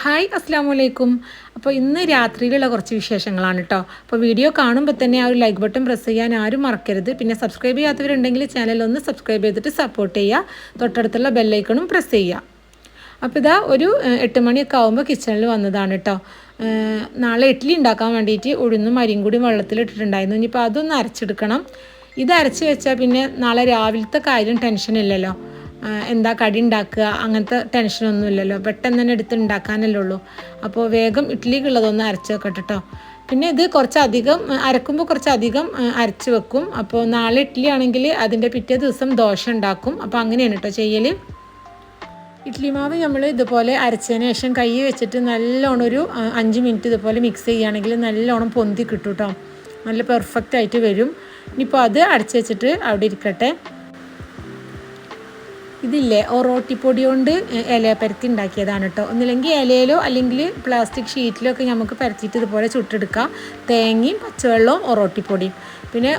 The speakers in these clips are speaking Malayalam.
ഹായ് അസ്സാം വലൈക്കും. അപ്പോൾ ഇന്ന് രാത്രിയിലുള്ള കുറച്ച് വിശേഷങ്ങളാണ് കേട്ടോ. അപ്പോൾ വീഡിയോ കാണുമ്പോൾ തന്നെ ആ ഒരു ലൈക്ക് ബട്ടൺ പ്രസ് ചെയ്യാൻ ആരും മറക്കരുത്. പിന്നെ സബ്സ്ക്രൈബ് ചെയ്യാത്തവരുണ്ടെങ്കിൽ ചാനൽ ഒന്ന് സബ്സ്ക്രൈബ് ചെയ്തിട്ട് സപ്പോർട്ട് ചെയ്യുക. തൊട്ടടുത്തുള്ള ബെല്ലൈക്കണും പ്രസ് ചെയ്യുക. അപ്പോൾ ഇതാ ഒരു 8 മണിയൊക്കെ ആകുമ്പോൾ കിച്ചണിൽ വന്നതാണ് കേട്ടോ. നാളെ ഇഡ്ഡലി ഉണ്ടാക്കാൻ വേണ്ടിയിട്ട് ഉഴുന്നും അരിയും കൂടി വെള്ളത്തിലിട്ടിട്ടുണ്ടായിരുന്നു. ഇനിയിപ്പോൾ അതൊന്ന് അരച്ചെടുക്കണം. ഇത് അരച്ച് വെച്ചാൽ പിന്നെ നാളെ രാവിലത്തെ കാര്യം ടെൻഷനില്ലല്ലോ. എന്താ കടി ഉണ്ടാക്കുക അങ്ങനത്തെ ടെൻഷനൊന്നുമില്ലല്ലോ. പെട്ടെന്ന് തന്നെ എടുത്ത് ഉണ്ടാക്കാനല്ലേ ഉള്ളൂ. അപ്പോൾ വേഗം ഇഡ്ഡലിക്കുള്ളതൊന്ന് അരച്ച് വെക്കട്ടെ കേട്ടോ. പിന്നെ ഇത് കുറച്ചധികം അരക്കുമ്പോൾ കുറച്ചധികം അരച്ച് വെക്കും. അപ്പോൾ നാളെ ഇഡ്ഡലി ആണെങ്കിൽ അതിൻ്റെ പിറ്റേ ദിവസം ദോശ ഉണ്ടാക്കും. അപ്പോൾ അങ്ങനെയാണ് കേട്ടോ ചെയ്യൽ. ഇഡ്ഡലി മാവ് നമ്മൾ ഇതുപോലെ അരച്ചതിന് ശേഷം കൈ വെച്ചിട്ട് നല്ലോണം ഒരു 5 മിനിറ്റ് ഇതുപോലെ മിക്സ് ചെയ്യുകയാണെങ്കിൽ നല്ലോണം പൊന്തി കിട്ടും കേട്ടോ. നല്ല പെർഫെക്റ്റ് ആയിട്ട് വരും. ഇനിയിപ്പോൾ അത് അടച്ച് വെച്ചിട്ട് അവിടെ ഇരിക്കട്ടെ. ഇതില്ലേ ഒറോട്ടിപ്പൊടി കൊണ്ട് ഇല പരത്തി ഉണ്ടാക്കിയതാണ് കേട്ടോ. ഒന്നില്ലെങ്കിൽ ഇലയിലോ അല്ലെങ്കിൽ പ്ലാസ്റ്റിക് ഷീറ്റിലോ ഒക്കെ നമുക്ക് പരത്തിയിട്ട് ഇതുപോലെ ചുട്ടെടുക്കാം. തേങ്ങയും പച്ചവെള്ളവും ഒറോട്ടിപ്പൊടിയും. പിന്നെ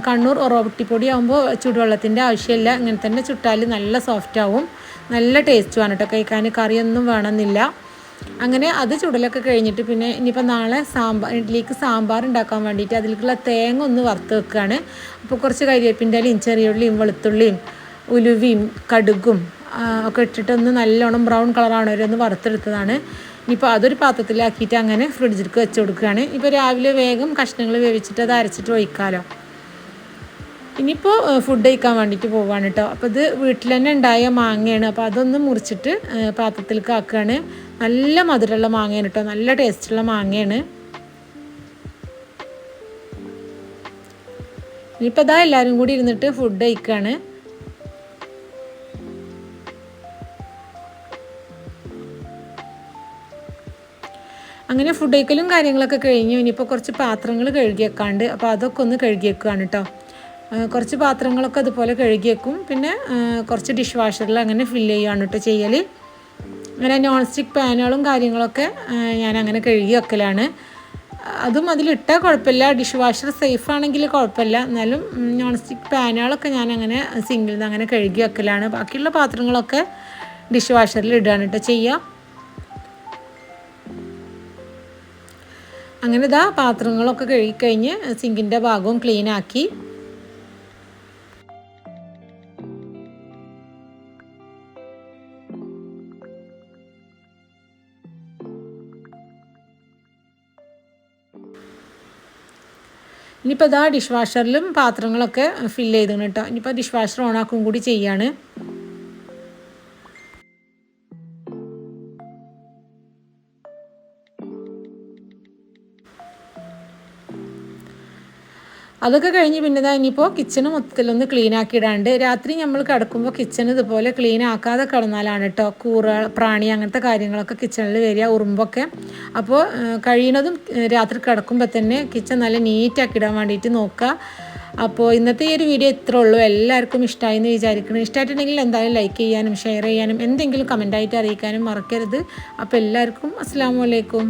കണ്ണൂർ ഒറോട്ടിപ്പൊടി ആകുമ്പോൾ ചൂടുവെള്ളത്തിൻ്റെ ആവശ്യമില്ല. ഇങ്ങനെ തന്നെ ചുട്ടാൽ നല്ല സോഫ്റ്റ് ആവും. നല്ല ടേസ്റ്റുമാണ് കേട്ടോ. കഴിക്കാൻ കറിയൊന്നും വേണമെന്നില്ല. അങ്ങനെ അത് ചുടലൊക്കെ കഴിഞ്ഞിട്ട് പിന്നെ ഇനിയിപ്പോൾ നാളെ ഇഡ്ഡലിക്ക് സാമ്പാർ ഉണ്ടാക്കാൻ വേണ്ടിയിട്ട് അതിലേക്കുള്ള തേങ്ങ ഒന്ന് വറുത്ത് വെക്കുകയാണ്. അപ്പോൾ കുറച്ച് കരിവേപ്പിൻ്റെ ഇലയും ചെറിയുള്ളിയും വെളുത്തുള്ളിയും ഉലുവയും കടുകും ഒക്കെ ഇട്ടിട്ടൊന്ന് നല്ലോണം ബ്രൗൺ കളറാണ് ഒന്ന് വറുത്തെടുത്തതാണ്. ഇനിയിപ്പോൾ അതൊരു പാത്രത്തിലാക്കിയിട്ട് അങ്ങനെ ഫ്രിഡ്ജിലേക്ക് വെച്ച് കൊടുക്കുകയാണ്. ഇപ്പോൾ രാവിലെ വേഗം കഷ്ണങ്ങൾ വേവിച്ചിട്ട് അത് അരച്ചിട്ട് ഒഴിക്കാമല്ലോ. ഇനിയിപ്പോൾ ഫുഡ് കഴിക്കാൻ വേണ്ടിയിട്ട് പോവുകയാണ് കേട്ടോ. അപ്പോൾ ഇത് വീട്ടിൽ തന്നെ ഉണ്ടായ മാങ്ങയാണ്. അപ്പോൾ അതൊന്ന് മുറിച്ചിട്ട് പാത്രത്തിലേക്ക് ആക്കുകയാണ്. നല്ല മധുരമുള്ള മാങ്ങയാണ് കേട്ടോ. നല്ല ടേസ്റ്റുള്ള മാങ്ങയാണ്. ഇനിയിപ്പോൾ ഇതാ എല്ലാവരും കൂടി ഇരുന്നിട്ട് ഫുഡ് കഴിക്കുകയാണ്. അങ്ങനെ ഫുഡ് കഴിക്കലും കാര്യങ്ങളൊക്കെ കഴിഞ്ഞു. ഇനിയിപ്പോൾ കുറച്ച് പാത്രങ്ങൾ കഴുകി വെക്കാണ്ട്. അപ്പോൾ അതൊക്കെ ഒന്ന് കഴുകി വെക്കുകയാണ് കേട്ടോ. കുറച്ച് പാത്രങ്ങളൊക്കെ അതുപോലെ കഴുകി വെക്കും. പിന്നെ കുറച്ച് ഡിഷ് വാഷറിൽ അങ്ങനെ ഫില്ല് ചെയ്യുകയാണ് കേട്ടോ ചെയ്യൽ. അങ്ങനെ നോൺ സ്റ്റിക്ക് പാനുകളും കാര്യങ്ങളൊക്കെ ഞാൻ അങ്ങനെ കഴുകി വെക്കലാണ്. അതും അതിലിട്ടാൽ കുഴപ്പമില്ല. ഡിഷ് വാഷർ സേഫ് ആണെങ്കിൽ കുഴപ്പമില്ല. എന്നാലും നോൺ സ്റ്റിക്ക് പാനുകളൊക്കെ ഞാൻ അങ്ങനെ സിങ്കിൽ നിന്ന് അങ്ങനെ കഴുകി വെക്കലാണ്. ബാക്കിയുള്ള പാത്രങ്ങളൊക്കെ ഡിഷ് വാഷറിൽ ഇടുകയാണ് കേട്ടോ ചെയ്യുക. അങ്ങനെ ഇതാ പാത്രങ്ങളൊക്കെ കഴുകിക്കഴിഞ്ഞ് സിങ്കിൻ്റെ ഭാഗവും ക്ലീനാക്കി. ഇനിയിപ്പോൾ ഇതാ ഡിഷ് വാഷറിലും പാത്രങ്ങളൊക്കെ ഫില്ല് ചെയ്തിരുന്നു കേട്ടോ. ഇനിയിപ്പോൾ ഡിഷ് വാഷർ ഓണാക്കും കൂടി ചെയ്യാണ്. അതൊക്കെ കഴിഞ്ഞ് പിന്നെ ഇതാ ഇനിയിപ്പോൾ കിച്ചണ് മൊത്തത്തിലൊന്ന് ക്ലീൻ ആക്കി ഇടാണ്ട്. രാത്രി നമ്മൾ കിടക്കുമ്പോൾ കിച്ചൺ ഇതുപോലെ ക്ലീൻ ആക്കാതെ കിടന്നാലാണ് കേട്ടോ പ്രാണി അങ്ങനത്തെ കാര്യങ്ങളൊക്കെ കിച്ചണിൽ വരിക, ഉറുമ്പൊക്കെ. അപ്പോൾ കഴിയുന്നതും രാത്രി കിടക്കുമ്പോൾ തന്നെ കിച്ചൺ നല്ല നീറ്റാക്കി ഇടാൻ വേണ്ടിയിട്ട് നോക്കുക. അപ്പോൾ ഇന്നത്തെ ഈ ഒരു വീഡിയോ ഇത്രേ ഉള്ളൂ. എല്ലാവർക്കും ഇഷ്ടമായി എന്ന് വിചാരിക്കണം. ഇഷ്ടമായിട്ടുണ്ടെങ്കിൽ എന്തായാലും ലൈക്ക് ചെയ്യാനും ഷെയർ ചെയ്യാനും എന്തെങ്കിലും കമൻറ്റായിട്ട് അറിയിക്കാനും മറക്കരുത്. അപ്പോൾ എല്ലാവർക്കും അസ്സലാമു അലൈക്കും.